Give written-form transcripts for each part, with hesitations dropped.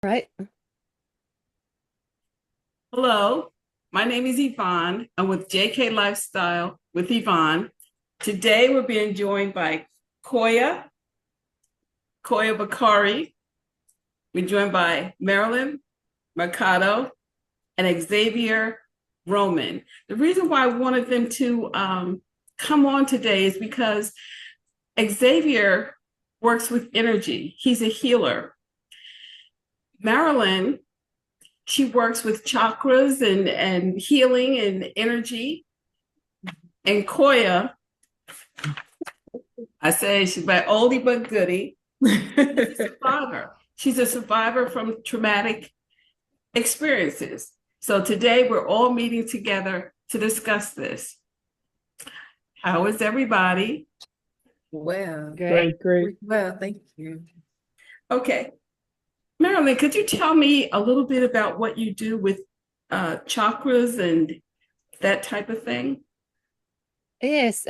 Right. Hello, my name is Yvonne. I'm with JK Lifestyle with Yvonne. Today we're being joined by Koya, Koya Bakari. We're joined by Marilyn Mercado and Xavier Roman. The reason why I wanted them to come on today is because Xavier works with energy. He's a healer. Marilyn, she works with chakras and healing and energy. And Koya, I say she's my oldie but goodie. She's a survivor. She's a survivor from traumatic experiences. So today we're all meeting together to discuss this. How is everybody? Well, Great. Great. well, thank you. Okay. Marilyn, could you tell me a little bit about what you do with chakras and that type of thing? Yes.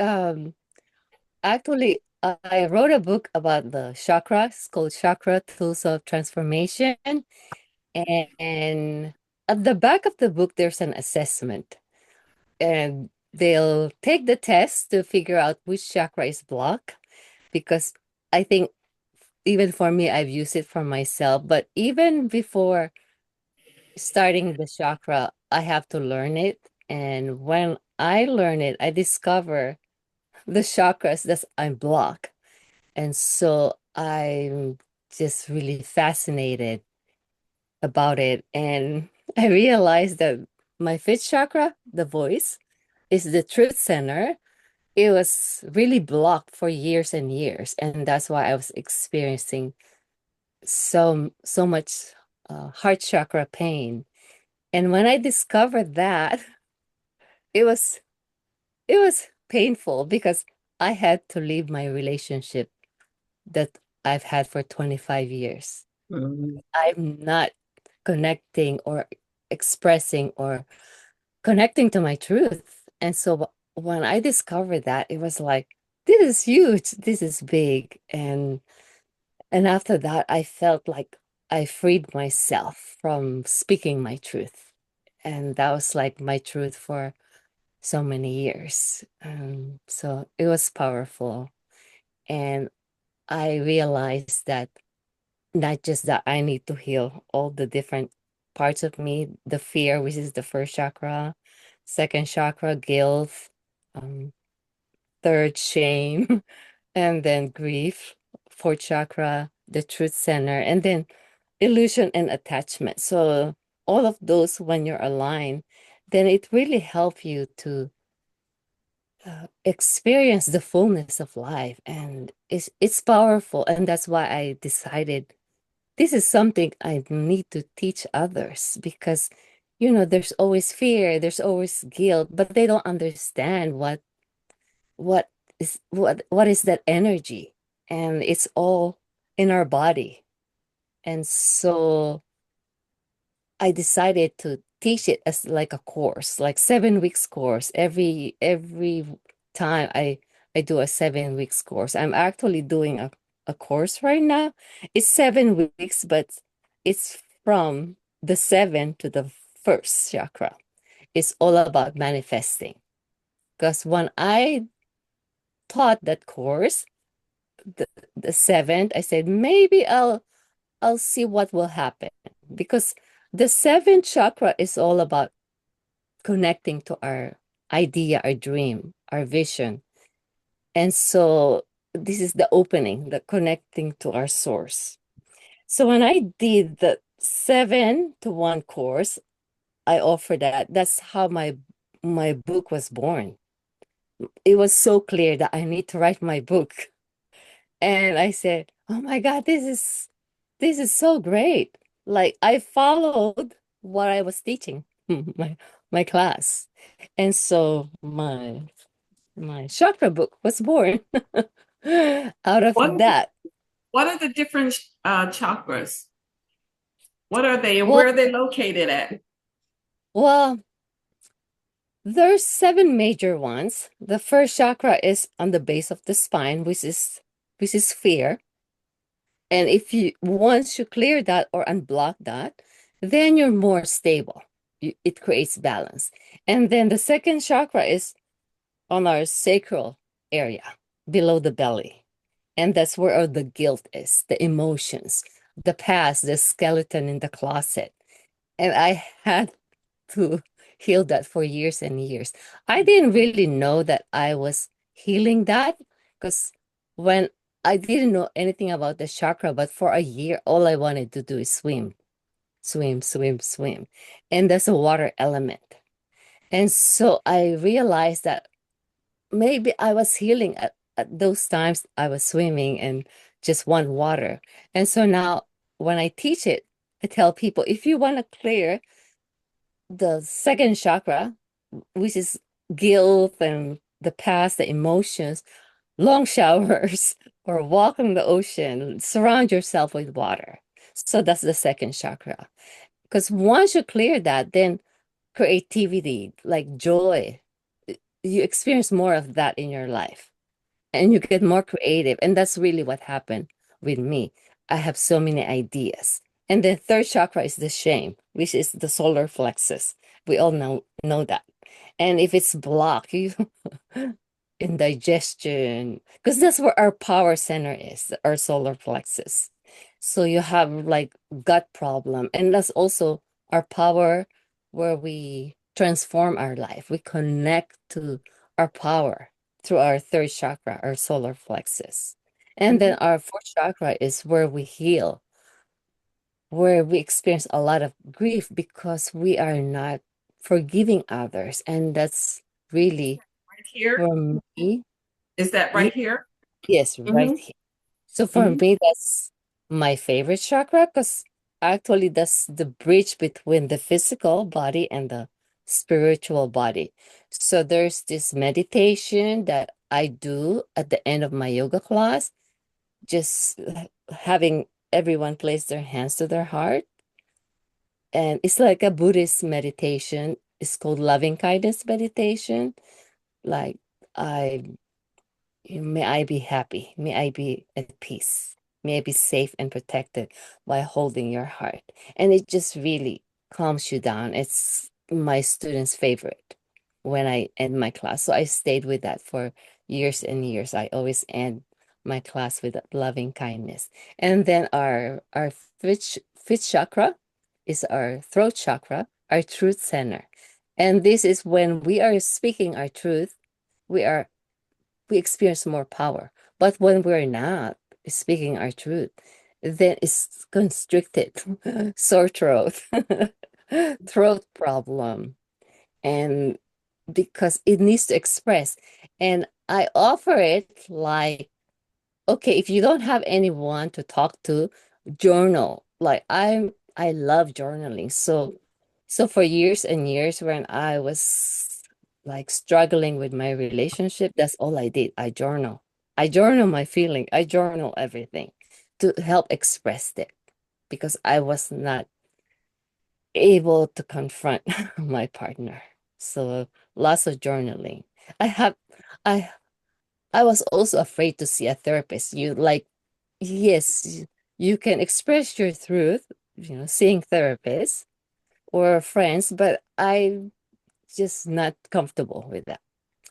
Actually, I wrote a book about the chakras called Chakra Tools of Transformation. And at the back of the book, there's an assessment. And they'll take the test to figure out which chakra is blocked. Because I think even for me, I've used it for myself. But even before starting the chakra, I have to learn it. And when I learn it, I discover the chakras that I'm blocked. And so I'm just really fascinated about it. And I realized that my fifth chakra, the voice, is the truth center. It was really blocked for years and years. And that's why I was experiencing so much heart chakra pain. And when I discovered that, it was it was painful because I had to leave my relationship that I've had for 25 years. Mhm. I'm not connecting or expressing or connecting to my truth. And so when I discovered that, it was like, this is huge, this is big. And after that, I felt like I freed myself from speaking my truth. And that was like my truth for so many years. So it was powerful. And I realized that not just that I need to heal all the different parts of me, the fear, which is the first chakra, second chakra, guilt, um, third, shame, and then grief, fourth chakra, the truth center, and then illusion and attachment. So all of those, when you're aligned, then it really helps you to experience the fullness of life, and it's powerful. And that's why I decided this is something I need to teach others because, there's always fear, there's always guilt, but they don't understand what what is that energy, and it's all in our body. And so I decided to teach it as like a course, like 7 weeks course. Every time I do a 7 weeks course. I'm actually doing a course right now. It's 7 weeks, but it's from the seven to the first chakra. It's all about manifesting. Because when I taught that course, the, the seventh, I said maybe I'll see what will happen. Because the seventh chakra is all about connecting to our idea, our dream, our vision. And so this is the opening, the connecting to our source. So when I did the 7 to 1 course, I offered that. That's how my book was born. It was so clear that I need to write my book. And I said, "Oh my God, this is so great." Like I followed what I was teaching, my class. And so my chakra book was born out of What that. what are the different chakras? What are they and Well, where are they located at? well, there's seven major ones. The first chakra is on the base of the spine, which is fear. And if you once you clear that or unblock that, then you're more stable. It creates balance. And then the second chakra is on our sacral area below the belly. And that's where all the guilt is, the emotions, the past, the skeleton in the closet. And I had to heal that for years and years. I didn't really know that I was healing that because when I didn't know anything about the chakra, but for a year, all I wanted to do is swim, swim, swim, swim. And that's a water element. And so I realized that maybe I was healing at those times I was swimming and just want water. And so now when I teach it, I tell people if you want to clear the second chakra, which is guilt and the past, the emotions, long showers or walk on the ocean, surround yourself with water. So that's the second chakra. Because once you clear that, then creativity, like joy, you experience more of that in your life and you get more creative. And that's really what happened with me. I have so many ideas. And the third chakra is the shame, which is the solar plexus. We all know that. And if it's blocked, you indigestion, because that's where our power center is, our solar plexus. So you have like gut problem, and that's also our power where we transform our life. We connect to our power through our third chakra, our solar plexus. And then our fourth chakra is where we heal, where we experience a lot of grief because we are not forgiving others. And that's really Right here. for me. Is that Ye- right here? Yes, right Mm-hmm. here. So for Mm-hmm. me, that's my favorite chakra because actually that's the bridge between the physical body and the spiritual body. So there's this meditation that I do at the end of my yoga class, just having everyone place their hands to their heart. And it's like a Buddhist meditation. It's called loving kindness meditation. Like I may I be happy. May I be at peace. May I be safe and protected by holding your heart. And it just really calms you down. It's my students' favorite when I end my class. So I stayed with that for years and years. I always end my class with loving kindness. And then our fifth chakra is our throat chakra, our truth center. And this is when we are speaking our truth, we are we experience more power. But when we're not speaking our truth, then it's constricted, sore throat, throat problem, and because it needs to express. And I offer it like, okay, if you don't have anyone to talk to, journal. Like I love journaling. So for years and years when I was like struggling with my relationship, that's all I did. I journal. I journal my feeling. I journal everything to help express it because I was not able to confront my partner. So lots of journaling. I have I I was also afraid to see a therapist. You like, yes, you can express your truth, seeing therapists or friends, but I just not comfortable with that.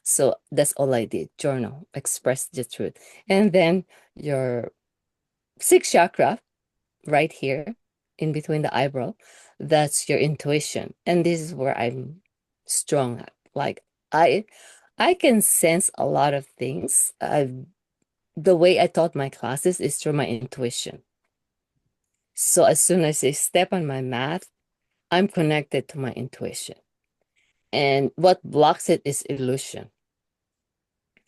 So that's all I did. Journal, express the truth. And then your sixth chakra right here in between the eyebrow, that's your intuition. And this is where I'm strong at. Like I can sense a lot of things. The way I taught my classes is through my intuition. So as soon as I step on my mat, I'm connected to my intuition. And what blocks it is illusion.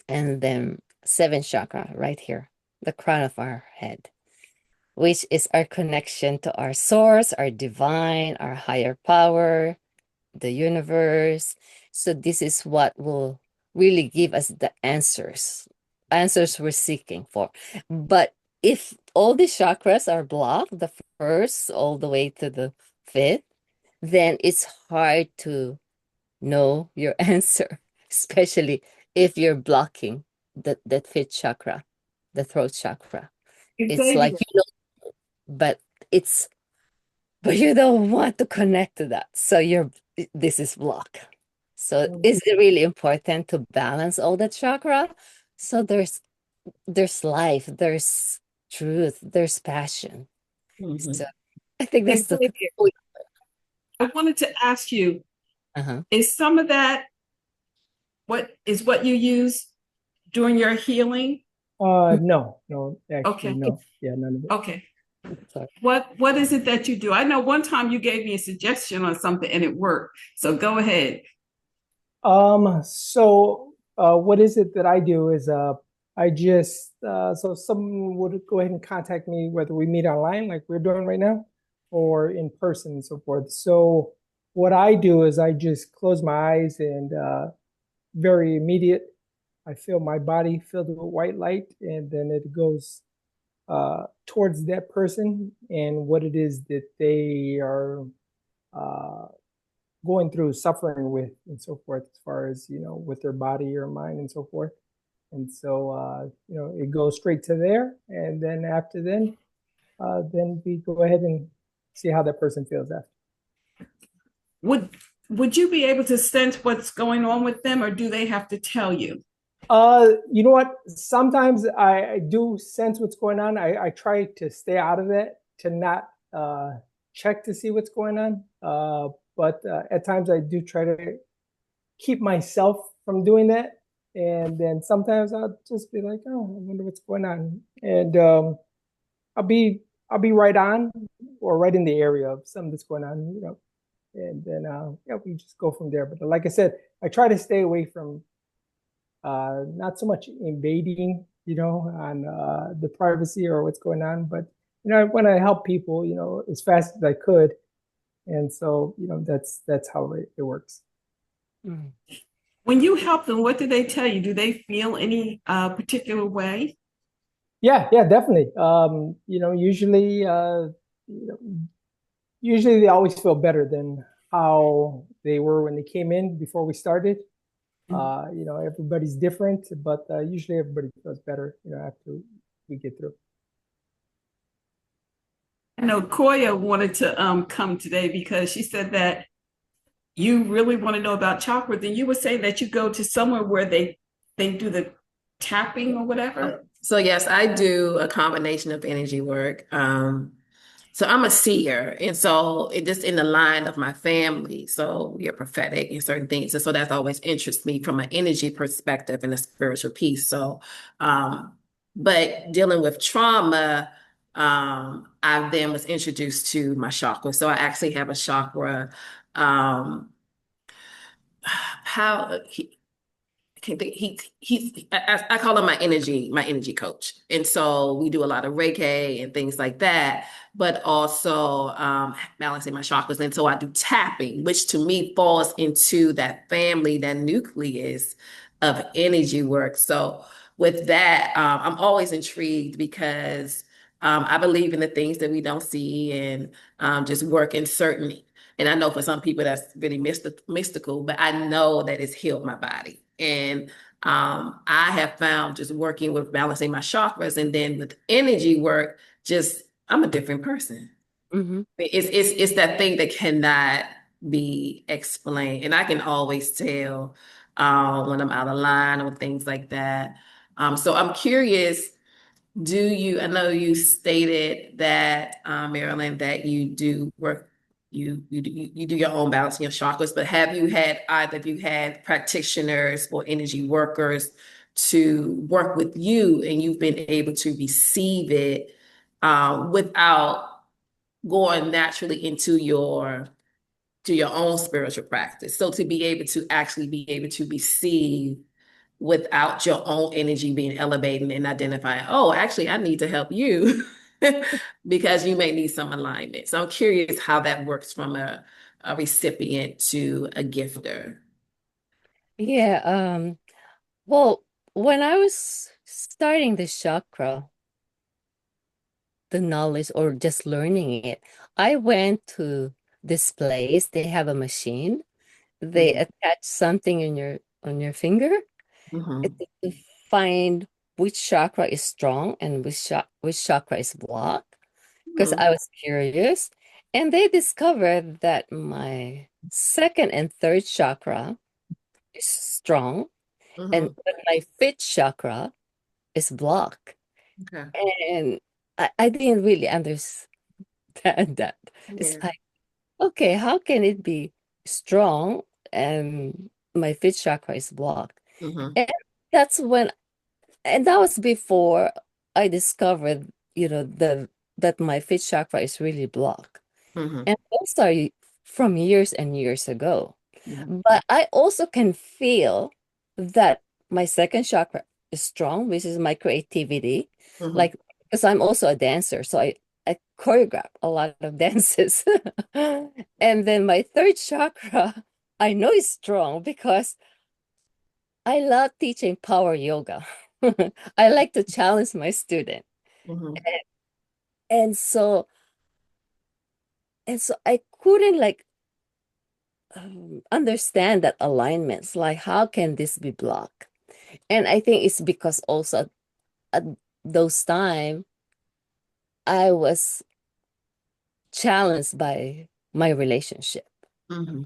And then seventh chakra right here, the crown of our head, which is our connection to our source, our divine, our higher power, the universe. So this is what will really give us the answers we're seeking for. But if all the chakras are blocked, the first all the way to the fifth, then it's hard to know your answer, especially if you're blocking that fifth chakra, the throat chakra. It's like Xavier, but it's but you don't want to connect to that. So this is blocked. So it's really important to balance all the chakra. So there's life, there's truth, there's passion. So Mhm. I think And that's the I wanted to ask you, uh-huh. is some of that what you use during your healing? No, actually, Okay. no. Yeah, none of it. Okay. Sorry. What is it that you do? I know one time you gave me a suggestion on something and it worked. So go ahead. What is it that I do is I just so someone would go ahead and contact me, whether we meet online like we're doing right now or in person and so forth. So what I do is I just close my eyes and very immediate, I feel my body filled with white light, and then it goes towards that person and what it is that they are uh, going through, suffering with, and so forth, as far as, with their body or mind and so forth. And so, it goes straight to there. And then after then we go ahead and see how that person feels after. Would would you be able to sense what's going on with them or do they have to tell you? You know what? Sometimes I do sense what's going on. I try to stay out of it, to not check to see what's going on. But at times I do try to keep myself from doing that. And then sometimes I'll just be like, oh, I wonder what's going on. And I'll be I'll be right on or right in the area of something that's going on. And then we just go from there. But like I said, I try to stay away from not so much invading, on the privacy or what's going on, but I want to help people, as fast as I could. And so, that's how it works. Mm. When you help them, what do they tell you? Do they feel any particular way? Yeah, definitely. You know, usually they always feel better than how they were when they came in before we started. Everybody's different, but usually everybody feels better, after we get through. I know Koya wanted to come today because she said that you really want to know about chakras, then you were saying that you go to somewhere where they do the tapping or whatever. So yes, I do a combination of energy work. So I'm a seer, and so it just in the line of my family. So we are prophetic in certain things, and so that's always interests me from an energy perspective and a spiritual piece. So, um, but dealing with trauma, I then was introduced to my chakra. So I actually have a chakra. Um, how can't think I call him my energy coach. And so we do a lot of Reiki and things like that, but also balancing my chakras. And so I do tapping, which to me falls into that family, that nucleus of energy work. So with that, I'm always intrigued because I believe in the things that we don't see and just work in certain. And I know for some people that's really mystical, but I know that it's healed my body. And I have found just working with balancing my chakras and then with energy work, just I'm a different person. Mm-hmm. It's that thing that cannot be explained, and I can always tell when I'm out of line or things like that. So I'm curious. I know you stated that, Marilyn, that you do work, you do your own balancing of chakras, but have you had either of you had practitioners or energy workers to work with you and you've been able to receive it without going naturally into your own spiritual practice? So to be able to actually be able to receive without your own energy being elevated and identifying, oh, actually, I need to help you because you may need some alignment. So I'm curious how that works from a recipient to a gifter. Yeah, well, when I was starting the chakra, the knowledge or just learning it, I went to this place. They have a machine. They Mhm. attach something in your finger Mhm. to find which chakra is strong and which chakra is blocked. because I was curious. And they discovered that my second and third chakra is strong, and Mm-hmm. that my fifth chakra is blocked. Okay. And I didn't really understand that. It's Yeah. like, okay, how can it be strong and my fifth chakra is blocked? Mm-hmm. And that's when, and that was before I discovered, that my fifth chakra is really blocked. Mm-hmm. And those are from years and years ago. Yeah. But I also can feel that my second chakra is strong, which is my creativity. Mm-hmm. Like, because I'm also a dancer, so I choreograph a lot of dances. And then my third chakra, I know is strong because I love teaching power yoga. I like to challenge my student. Mm-hmm. And so I couldn't like understand that alignments. Like, how can this be blocked? And I think it's because also at those time I was challenged by my relationship, Mm-hmm.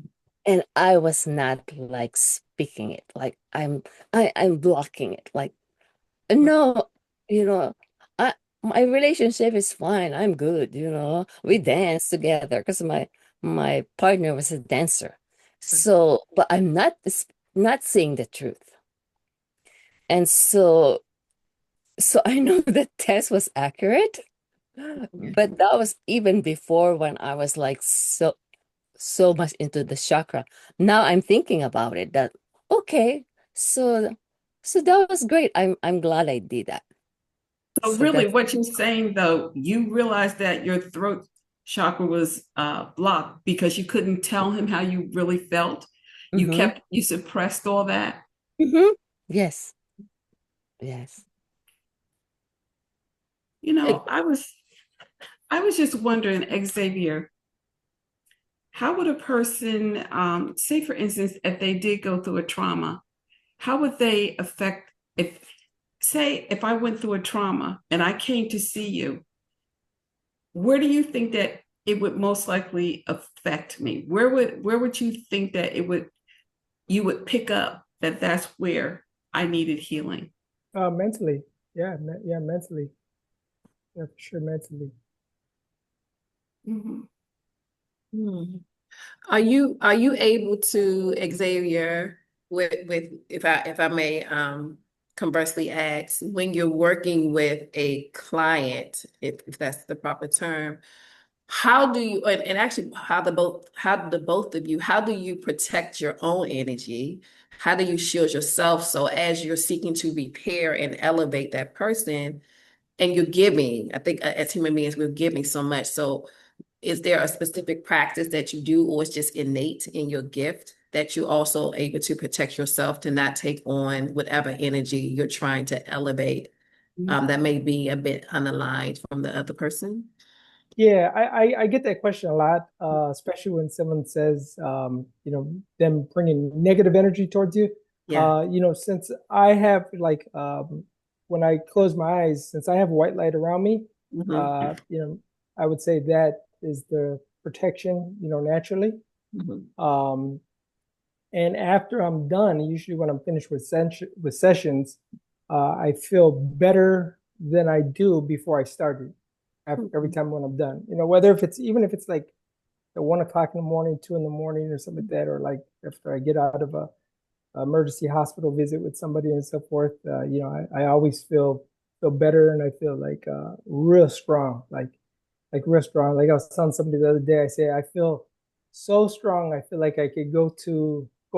and I was not like speaking it. Like I'm blocking it. Like, no, you know, I my relationship is fine. I'm good. We dance together because my partner was a dancer. So, but I'm not saying the truth. And so I know the test was accurate, Yeah. but that was even before when I was like so much into the chakra. Now I'm thinking about it that okay, so so that was great. I'm glad I did that. So So really that's what you're saying though, you realized that your throat chakra was blocked because you couldn't tell him how you really felt. mm-hmm, You suppressed all that. mm-hmm. Yes, yes. You Like, know, I was just wondering, Xavier, how would a person, say for instance, if they did go through a trauma, how would they affect if say if I went through a trauma and I came to see you, where do you think that it would most likely affect me? Where would you think that it would you would pick up that that's where I needed healing? Mentally, yeah, yeah, mentally, yeah, for sure, mentally. Mhm. Hmm. Are you able to, Xavier, with if I may conversely ask, when you're working with a client, if that's the proper term, how do you and actually how do the both of you, how do you protect your own energy? How do you shield yourself so as you're seeking to repair and elevate that person and you're giving, I think as human beings, we're giving so much. So is there a specific practice that you do, or it's just innate in your gift that you also able to protect yourself to not take on whatever energy you're trying to elevate, that may be a bit unaligned from the other person? Yeah, I get that question a lot, especially when someone says, them bringing negative energy towards you. Yeah. Since I have like, when I close my eyes, since I have white light around me, Hmm. I would say that is the protection, naturally. Hmm. Um, and after I'm done, usually when I'm finished with sessions, I feel better than I do before I started. Every time when I'm done, whether if it's even if it's like at 1 o'clock in the morning, 2 in the morning, or something like that, or like after I get out of a emergency hospital visit with somebody and so forth, I always feel better, and I feel like real strong, like real strong. Like I was telling somebody the other day, I say I feel so strong. I feel like I could go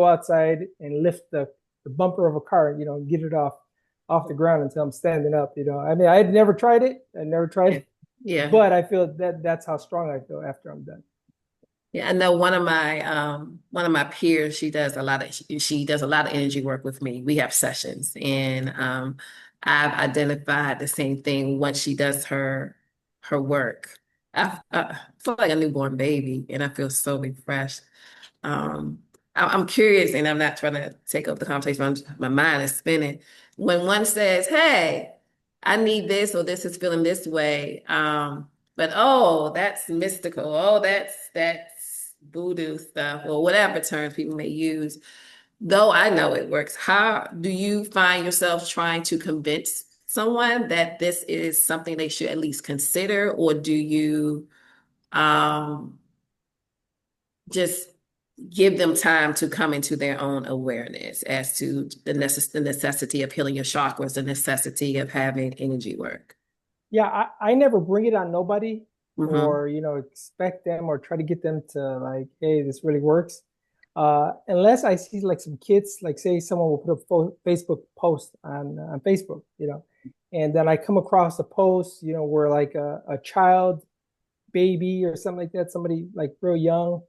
outside and lift the bumper of a car, and get it off the ground until I'm standing up. I mean, I had never tried it. I never tried it, Yeah. but I feel that's how strong I feel after I'm done. Yeah, I know one of my peers, she does a lot of energy work with me. We have sessions, and I've identified the same thing once she does her work. I feel like a newborn baby, and I feel so refreshed. Um, I'm curious, and I'm not trying to take up the conversation. My mind is spinning. When one says, "Hey, I need this," or "This is feeling this way," But oh, that's mystical. Oh, that's voodoo stuff or whatever terms people may use. Though I know it works. How do you find yourself trying to convince someone that this is something they should at least consider, or do you um just give them time to come into their own awareness as to the necessity of healing your chakras, the necessity of having energy work? Yeah, I never bring it on nobody Mm-hmm. or, expect them or try to get them to like, hey, this really works. Unless I see like some kids, like say someone will put a Facebook post on Facebook, and then I come across a post, where like a child, baby or something like that, somebody like real young,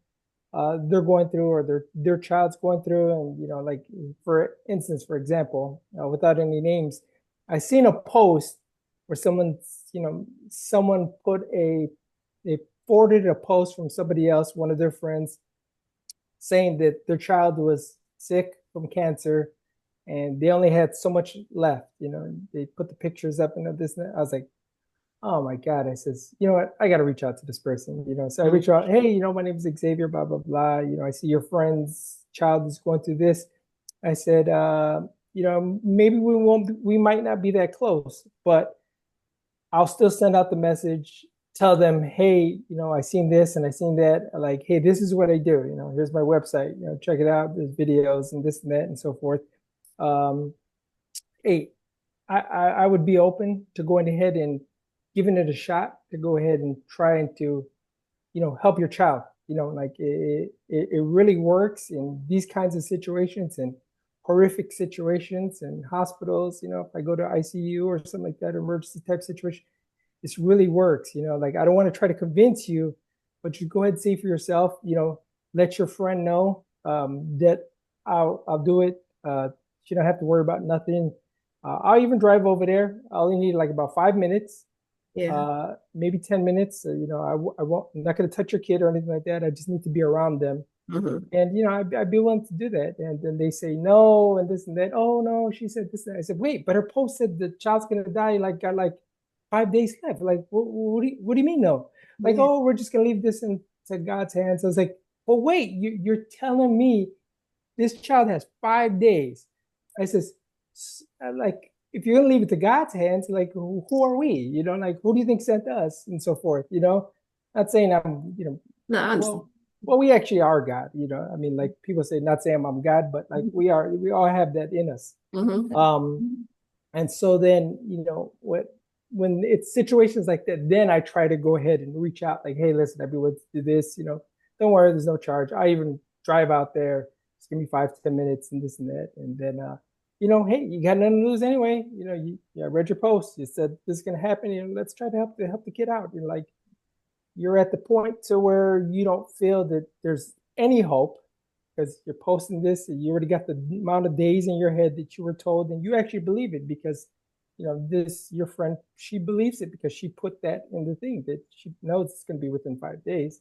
they're going through or their child's going through, and like for instance, for example, without any names, I seen a post where someone put they forwarded a post from somebody else, one of their friends, saying that their child was sick from cancer and they only had so much left. They put the pictures up and this and that. I was like, oh my God. I says, you know what? I got to reach out to this person. So I reach out, hey, my name is Xavier, blah, blah, blah. I see your friend's child is going through this. I said, maybe we might not be that close, but I'll still send out the message, tell them, hey, I seen this and I seen that. Like, hey, this is what I do. Here's my website. Check it out. There's videos and this and that and so forth. Um, hey, I would be open to going ahead and giving it a shot to go ahead and trying to, help your child. Like it really works in these kinds of situations and horrific situations and hospitals. If I go to ICU or something like that, emergency type situation, this really works. Like I don't want to try to convince you, but you go ahead and see for yourself. Let your friend know that I'll do it. You don't have to worry about nothing. I'll even drive over there. I only need like about 5 minutes, Yeah. maybe 10 minutes. I won't, I'm not going to touch your kid or anything like that. I just need to be around them. Mm-hmm. And, I'd be willing to do that. And then they say no, and this and that. Oh, no, she said this and that. I said, wait, but her post said the child's going to die, like, got like 5 days left. Like, what do you mean, no? Like, Yeah. oh, we're just going to leave this into God's hands. I was like, well, wait, you're telling me this child has 5 days. I says, like, if you're gonna leave it to God's hands, like, who are we? Like, who do you think sent us, and so forth. Not saying I'm, No, I understand. well, we actually are God. I mean, like people say, not saying I'm God, but like we are. We all have that in us. Mm-hmm. And so then, when it's situations like that, then I try to go ahead and reach out, like, hey, listen, everyone do this. Don't worry, there's no charge. I even drive out there. Just give me 5 to 10 minutes and this and that, and then hey, you got nothing to lose anyway. I read your post. You said this is gonna happen. Let's try to help the kid out. Like you're at the point to where you don't feel that there's any hope because you're posting this and you already got the amount of days in your head that you were told, and you actually believe it because this your friend, she believes it because she put that in the thing that she knows it's going to be within 5 days.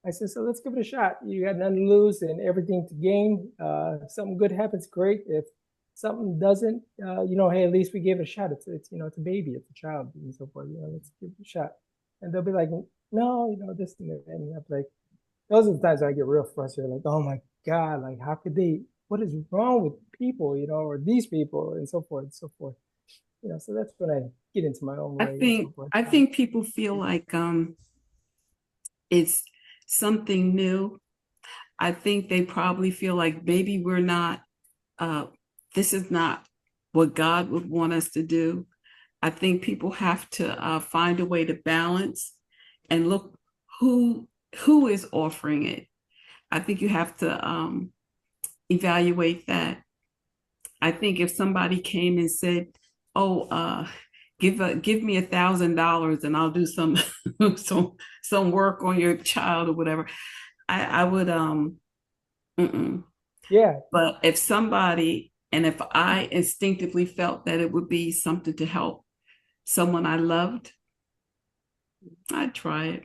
I said, so let's give it a shot. You got nothing to lose and everything to gain. If something good happens, great. If something doesn't, hey, at least we gave it a shot. It's it's a baby, it's a child, and so forth. Let's give it a shot. And they'll be like, no, this and that. And I'm like, those are the times I get real frustrated. Like, oh my God, like how could they? What is wrong with people, or these people, and so forth and so forth. So that's when I get into my own I way and so think forth. I think people feel like it's something new. I think they probably feel like maybe we're not this is not what God would want us to do. I think people have to find a way to balance and look who is offering it. I think you have to evaluate that. I think if somebody came and said, "Oh, give me $1,000 and I'll do some some work on your child or whatever," I would mm-mm. Yeah, But if somebody and if I instinctively felt that it would be something to help someone I loved, I'd try it.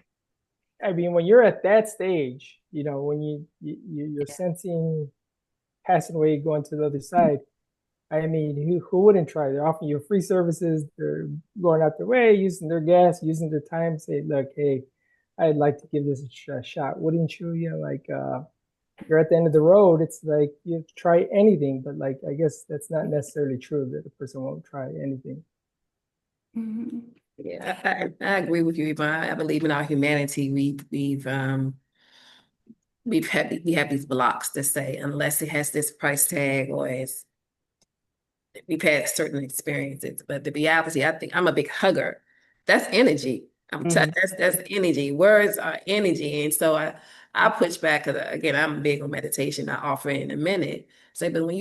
I mean, when you're at that stage, when you're sensing passing away, going to the other side, I mean, who wouldn't try? They're offering you free services. They're going out their way, using their gas, using their time. Say, look, hey, I'd like to give this a shot. Wouldn't you? You know, like you're at the end of the road. It's like you have to try anything, but like I guess that's not necessarily true that a person won't try anything. Mm-hmm. Yeah, I agree with you, Yvonne. I believe in our humanity. We have these blocks that say unless it has this price tag or it's we've had certain experiences, but the reality, I think I'm a big hugger. That's energy. Mhm. That's energy. Words are energy, and so I push back because again, I'm big on meditation. I offer it in a minute. Say, but when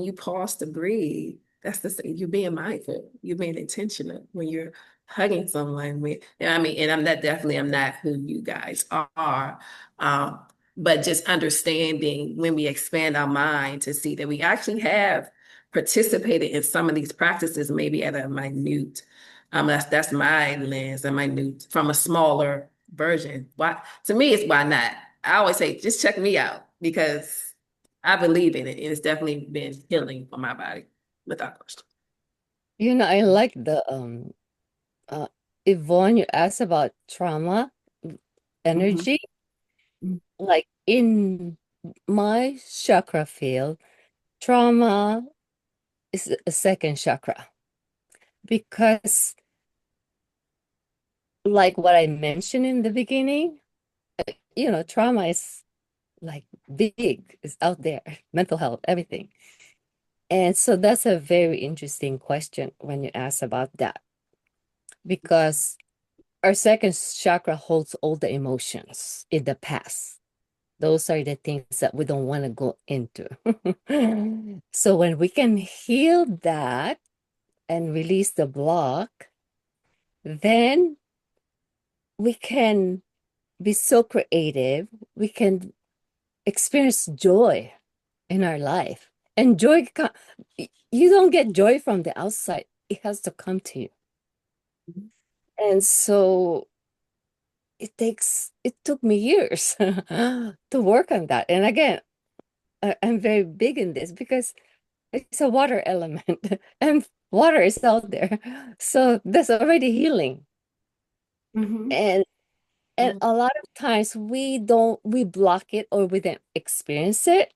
you pause to breathe, that's the thing. You're being mindful. You're being intentional when you're hugging someone. I mean, and I'm not definitely I'm not who you guys are. Um, but just understanding when we expand our mind to see that we actually have participated in some of these practices maybe at a minute. That's my lens, a minute from a smaller version. Why to me it's why not? I always say just check me out because I believe in it and it's definitely been healing for my body without question. I like the uh Yvonne, you asked about trauma Mm-hmm. energy. Like in my chakra field, trauma is a second chakra because like what I mentioned in the beginning, trauma is like big, it's out there, mental health, everything. And so that's a very interesting question when you ask about that, because our second chakra holds all the emotions in the past. Those are the things that we don't want to go into. So when we can heal that and release the block, then we can be so creative. We can experience joy in our life. And you don't get joy from the outside. It has to come to you. And so it took me years to work on that. And again, I'm very big in this because it's a water element and water is out there. So that's already healing. Mm-hmm. And a lot of times we block it or we don't experience it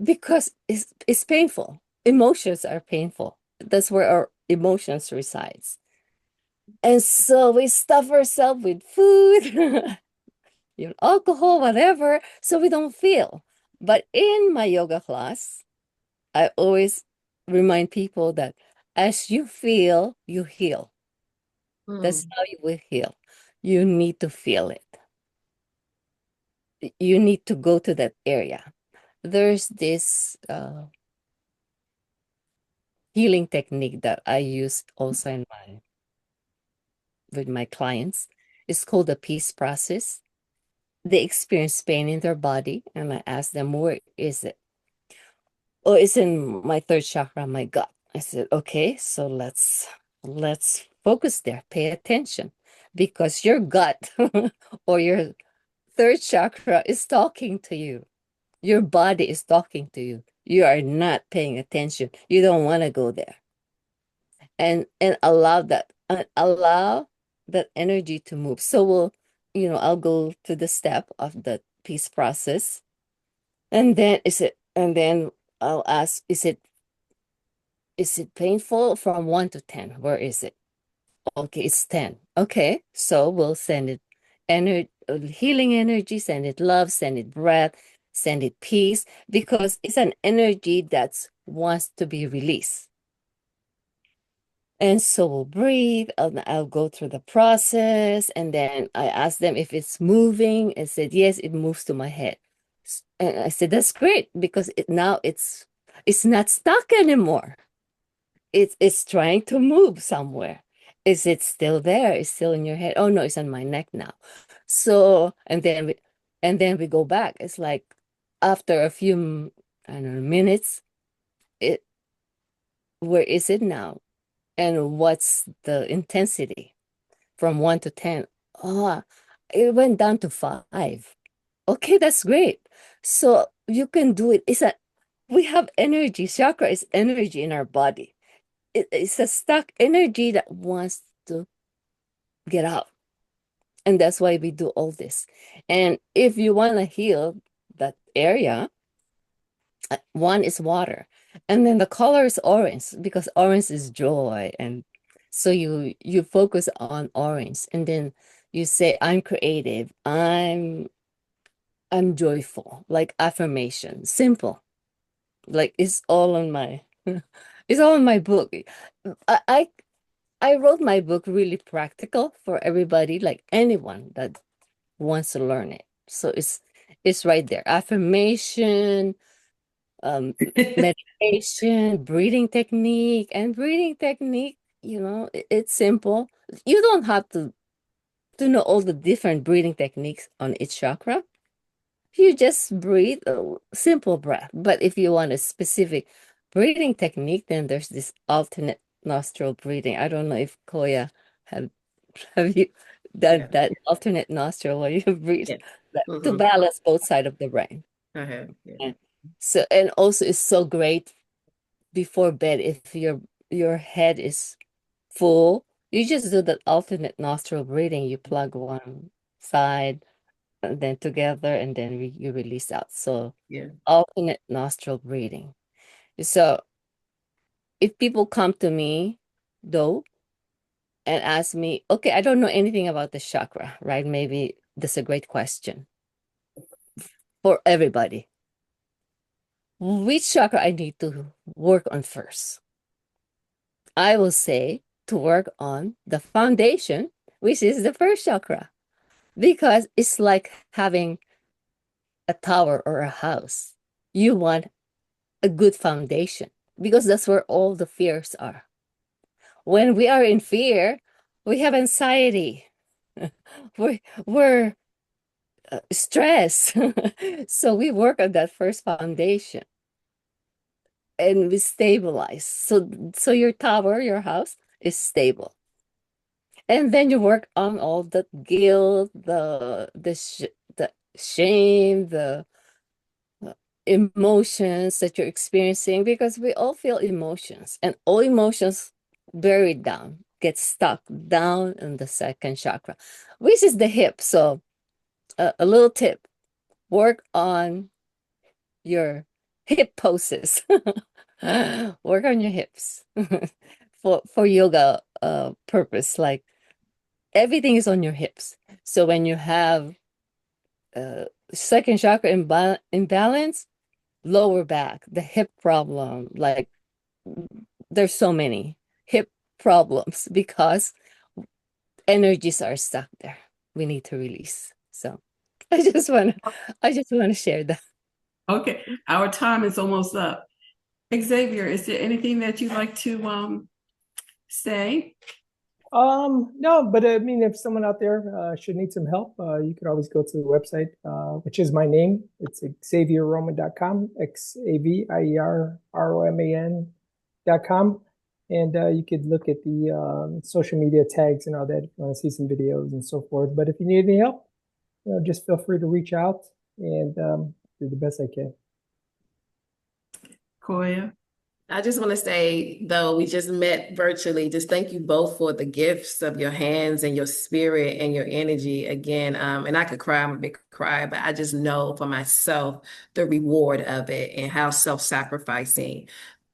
because it's painful. Emotions are painful. That's where our emotions resides. And so we stuff ourselves with food, alcohol, whatever, so we don't feel. But in my yoga class, I always remind people that as you feel, you heal. That's Mm. how you will heal. You need to feel it. You need to go to that area. There's this healing technique that I use also with my clients. It's called the peace process. They experience pain in their body, and I ask them, where is it? Oh, it's in my third chakra, my gut. I said, okay, so let's focus there, pay attention, because your gut or your third chakra is talking to you. Your body is talking to you. You are not paying attention. You don't want to go there. And allow that energy to move. So I'll go to the step of the peace process. And then I'll ask, is it painful from 1 to 10? Where is it? Okay, it's 10. Okay, so we'll send it healing energy, send it love, send it breath, send it peace, because it's an energy that wants to be released. And so we'll breathe, and I'll go through the process, and then I ask them if it's moving. I said, yes, it moves to my head. And I said, that's great, because now it's not stuck anymore. It's trying to move somewhere. Is it still there? It's still in your head. Oh no, it's on my neck now. So and then we go back. It's like after a few, I don't know, minutes, it where is it now? And what's the intensity from 1 to 10? Oh, it went down to 5. Okay, that's great. So you can do it. we have energy. Chakra is energy in our body. It's a stuck energy that wants to get out. And that's why we do all this. And if you want to heal that area, one is water. And then the color is orange because orange is joy. And so you focus on orange. And then you say, I'm creative. I'm joyful. Like affirmation. Simple. Like it's all on my it's all in my book. I, I I wrote my book really practical for everybody, like anyone that wants to learn it. So it's right there. Affirmation, meditation, breathing technique, it's simple. You don't have to know all the different breathing techniques on each chakra. You just breathe a simple breath. But if you want a specific breathing technique, then there's this alternate nostril breathing. I don't know if Koya have have you done Yeah. that alternate nostril where you breathe Yeah. to balance both sides of the brain. I have. Yeah. And so, and also it's so great before bed if your head is full. You just do that alternate nostril breathing. You plug one side and then together, and then you release out. So Yeah. alternate nostril breathing. So if people come to me though and ask me, okay, I don't know anything about the chakra, right? Maybe that's a great question for everybody. Which chakra I need to work on first? I will say to work on the foundation, which is the first chakra, because it's like having a tower or a house. You want a good foundation because that's where all the fears are. When we are in fear, we have anxiety. We're stressed. So we work on that first foundation and we stabilize. So your tower, your house is stable. And then you work on all the guilt, the shame, the emotions that you're experiencing because we all feel emotions and all emotions buried down get stuck down in the second chakra, which is the hip. So a little tip, work on your hip poses. Work on your hips for yoga purpose. Like everything is on your hips. So when you have second chakra imbalance, lower back, the hip problem, like there's so many hip problems because energies are stuck there. We need to release. So I just want to share that. Okay, our time is almost up. Xavier, is there anything that you'd like to say? No, but I mean, if someone out there should need some help, you could always go to the website, which is my name. It's xavierroman.com, XAVIERROMAN.com. And you could look at the social media tags and all that if you want to see some videos and so forth. But if you need any help, just feel free to reach out and do the best I can. Koya? I just want to say, though, we just met virtually. Just thank you both for the gifts of your hands and your spirit and your energy again. And I could cry, I'm a big cry, but I just know for myself the reward of it and how self-sacrificing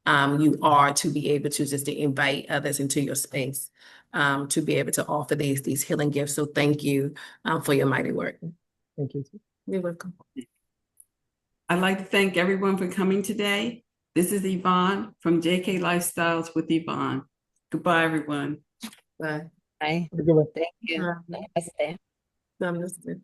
you are to be able to just to invite others into your space, to be able to offer these healing gifts. So thank you for your mighty work. Thank you. You're welcome. I'd like to thank everyone for coming today. This is Yvonne from JK Lifestyles with Yvonne. Goodbye, everyone. Bye. Bye. Have a good one. Thank you. Bye. Namaste. Namaste.